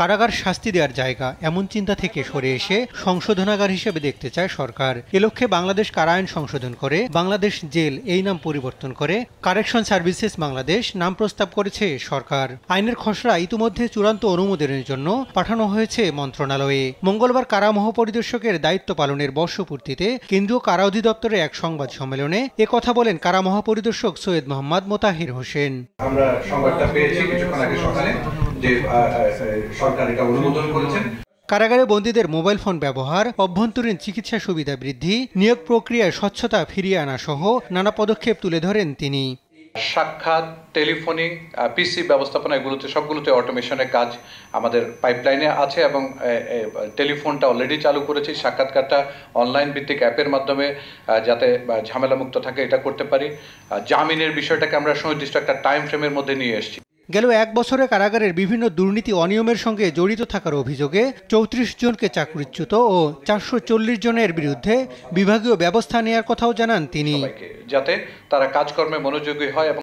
কারাগার শাস্তি দেওয়ার জায়গা এমন চিন্তা থেকে সরে এসে সংশোধনাগার হিসেবে দেখতে চায় সরকার। এ লক্ষ্যে বাংলাদেশ কারা আইন সংশোধন করে বাংলাদেশ জেল এই নাম পরিবর্তন করে কারেকশন সার্ভিসেস বাংলাদেশ নাম প্রস্তাব করেছে সরকার। আইনের খসড়া ইতিমধ্যে চূড়ান্ত অনুমোদনের জন্য পাঠানো হয়েছে মন্ত্রণালয়ে। মঙ্গলবার কারা মহাপরিদর্শকের দায়িত্ব পালনের বর্ষপূর্তিতে কেন্দ্রীয় কারা অধিদপ্তরের এক সংবাদ সম্মেলনে কথা বলেন কারা মহাপরিদর্শক সৈয়দ মোহাম্মদ মোতাহির হোসেন। আমরা সংবাদটা পেয়েছি কিছুক্ষণ আগে সকালে যে সরকার এটা অনুমোদন করেছেন। কারাগারে বন্দীদের মোবাইল ফোন ব্যবহার, অভ্যন্তরীণ চিকিৎসা সুবিধা বৃদ্ধি, নিয়োগ প্রক্রিয়ায় স্বচ্ছতা ফিরিয়ে আনা সহ নানা পদক্ষেপ তুলে ধরেন তিনি। সাক্ষাৎ, টেলিফোনিং, পিসি ব্যবস্থাপনা এগুলোতে সবগুলোতে অটোমেশনের কাজ আমাদের পাইপলাইনে আছে এবং টেলিফোনটা অলরেডি চালু করেছি। সাক্ষাৎকারটা অনলাইন ভিত্তিক অ্যাপের মাধ্যমে যাতে ঝামেলামুক্ত থাকে এটা করতে পারি। জামিনের বিষয়টাকে আমরা সুনির্দিষ্ট একটা টাইম ফ্রেমের মধ্যে নিয়ে এসেছি। গেল এক বছরে কারাগারের বিভিন্ন দুর্নীতি অনিয়মের সঙ্গে জড়িত থাকার অভিযোগে ৩৪ জনকে চাকরিচ্যুত ও ৪৪০ জনের বিরুদ্ধে বিভাগীয় ব্যবস্থা নেওয়ার কথাও জানান তিনি, যাতে তারা কাজকর্মে মনোযোগী হয়।